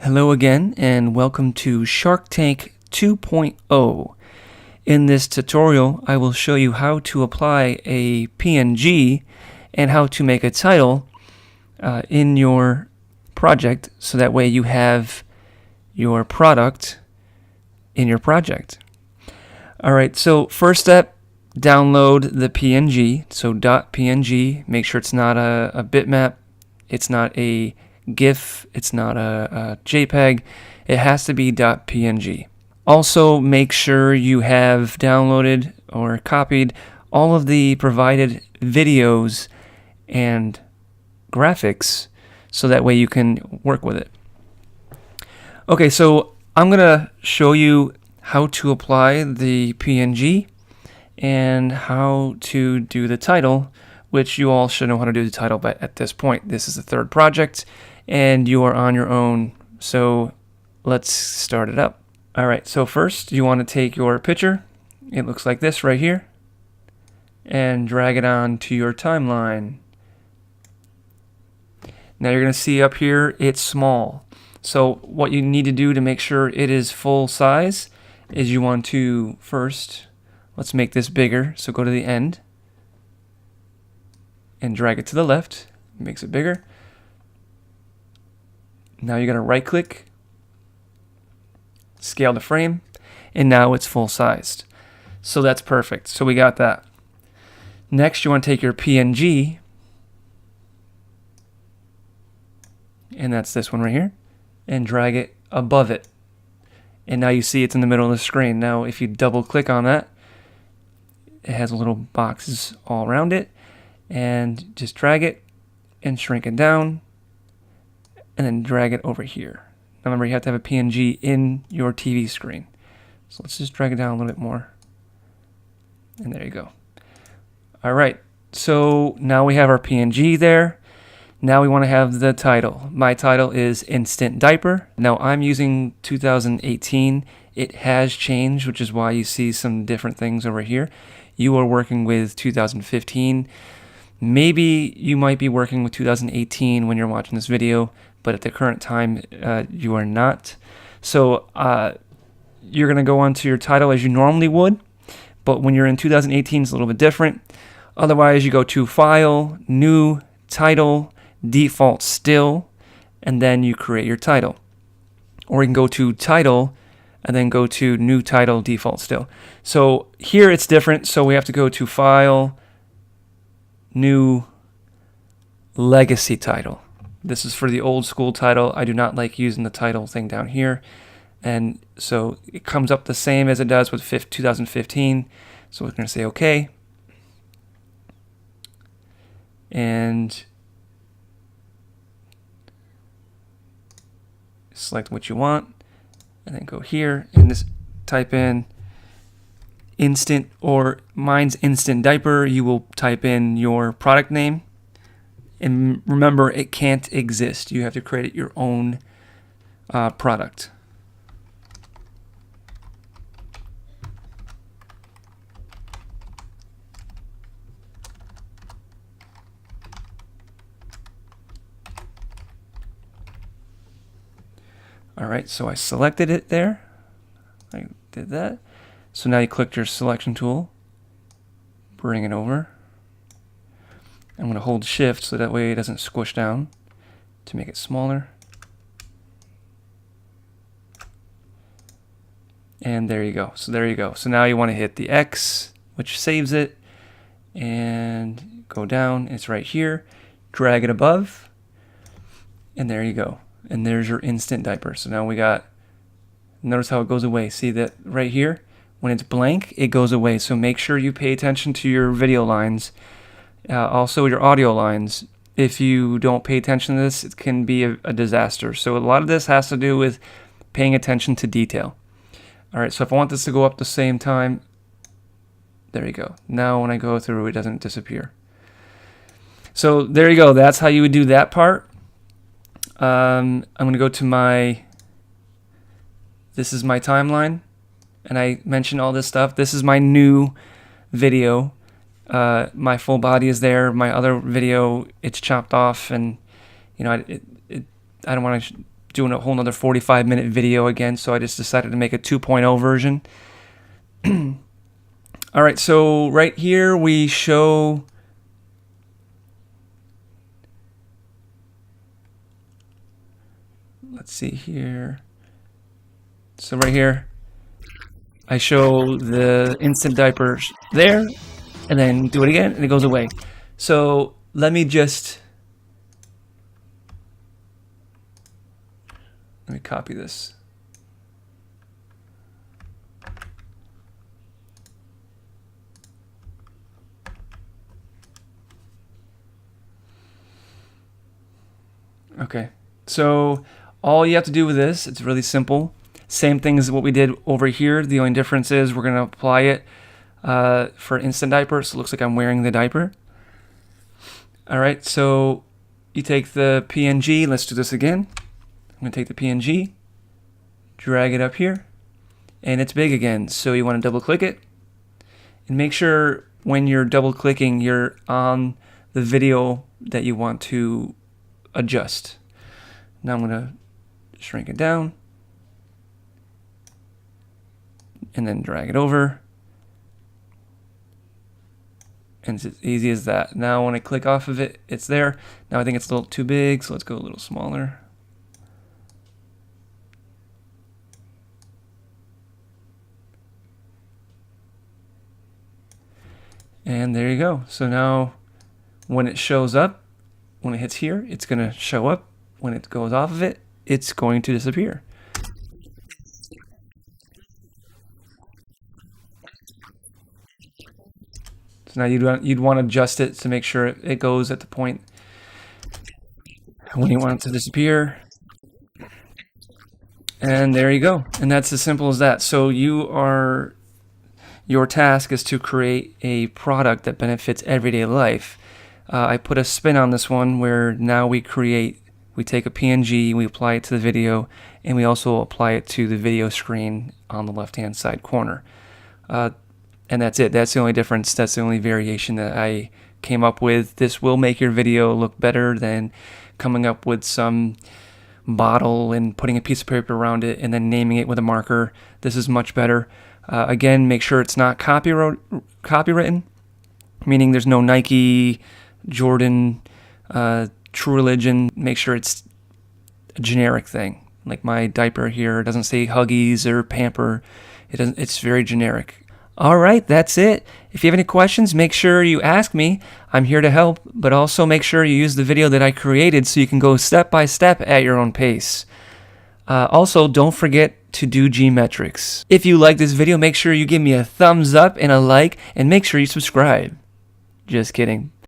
Hello again, and welcome to Shark Tank 2.0. In this tutorial, I will show you how to apply a PNG and how to make a title in your project, so that way you have your product in your project. Alright, so first step, download the PNG. So .png, make sure it's not a bitmap, it's not a GIF, it's not a JPEG, it has to be .png. Also, make sure you have downloaded or copied all of the provided videos and graphics, so that way you can work with it. Okay, so I'm gonna show you how to apply the PNG and how to do the title, which you all should know how to do the title, but at this point, this is the third project and you are on your own. So let's start it up. All right, so first you want to take your picture. It looks like this right here, and drag it on to your timeline. Now you're going to see up here it's small. So what you need to do to make sure it is full size is you want to first, let's make this bigger. So go to the end and drag it to the left. It makes it bigger. Now you're going to right click, scale the frame, and now it's full sized. So that's perfect. So we got that. Next, you want to take your PNG, and that's this one right here, and drag it above it. And now you see it's in the middle of the screen. Now if you double click on that, it has little boxes all around it, and just drag it and shrink it down, and then drag it over here. Now remember, you have to have a PNG in your TV screen. So let's just drag it down a little bit more. And there you go. Alright, so now we have our PNG there. Now we want to have the title. My title is Instant Diaper. Now I'm using 2018. It has changed, which is why you see some different things over here. You are working with 2015. Maybe you might be working with 2018 when you're watching this video, but at the current time, you are not. So you're going to go onto your title as you normally would, but when you're in 2018, it's a little bit different. Otherwise, you go to File, New, Title, Default Still, and then you create your title. Or you can go to Title, and then go to New Title, Default Still. So here it's different, so we have to go to File, New, Legacy Title. This is for the old school title. I do not like using the title thing down here. And so it comes up the same as it does with 2015. So we're going to say OK. And select what you want. And then go here and just type in Instant, or mine's Instant Diaper. You will type in your product name. And remember, it can't exist. You have to create your own product. Alright, so I selected it there. I did that. So now you click your selection tool, bring it over. I'm going to hold shift so that way it doesn't squish down, to make it smaller. And there you go. So there you go. So now you want to hit the X, which saves it, and go down. It's right here. Drag it above, and there you go. And there's your Instant Diaper. So now we got, notice how it goes away. See that right here? When it's blank, it goes away. So make sure you pay attention to your video lines. Also your audio lines. If you don't pay attention to this, it can be a disaster. So a lot of this has to do with paying attention to detail. Alright, so if I want this to go up the same time, there you go. Now when I go through, it doesn't disappear. So there you go. That's how you would do that part. I'm going to go to this is my timeline, and I mentioned all this stuff. This is my new video. My full body is there. My other video, it's chopped off, and I don't want to doing a whole nother 45-minute video again, so I just decided to make a 2.0 version. All right, so right here we show let's see here. So right here I show the instant diaper there, and then do it again and it goes away. So let me copy this. Okay, so all you have to do with this, it's really simple. Same thing as what we did over here. The only difference is we're going to apply it for instant diaper, so it looks like I'm wearing the diaper. All right, so you take the PNG. Let's do this again. I'm going to take the PNG, drag it up here, and it's big again. So you want to double click it, and make sure when you're double clicking, you're on the video that you want to adjust. Now I'm going to shrink it down and then drag it over. And it's as easy as that. Now when I click off of it, it's there. Now I think it's a little too big, so let's go a little smaller. And there you go. So now when it shows up, when it hits here, it's going to show up. When it goes off of it, it's going to disappear. So now you'd want to adjust it to make sure it goes at the point when you want it to disappear. And there you go. And that's as simple as that. So your task is to create a product that benefits everyday life. I put a spin on this one where now we take a PNG, we apply it to the video, and we also apply it to the video screen on the left-hand side corner. And that's it. That's the only difference. That's the only variation that I came up with. This will make your video look better than coming up with some bottle and putting a piece of paper around it and then naming it with a marker. This is much better. Again, make sure it's not copywritten, meaning there's no Nike, Jordan, True Religion. Make sure it's a generic thing. Like my diaper here doesn't say Huggies or Pamper. It's very generic. All right, that's it. If you have any questions, make sure you ask me. I'm here to help, but also make sure you use the video that I created so you can go step by step at your own pace. Also, don't forget to do geometrics. If you like this video, make sure you give me a thumbs up and a like, and make sure you subscribe. Just kidding.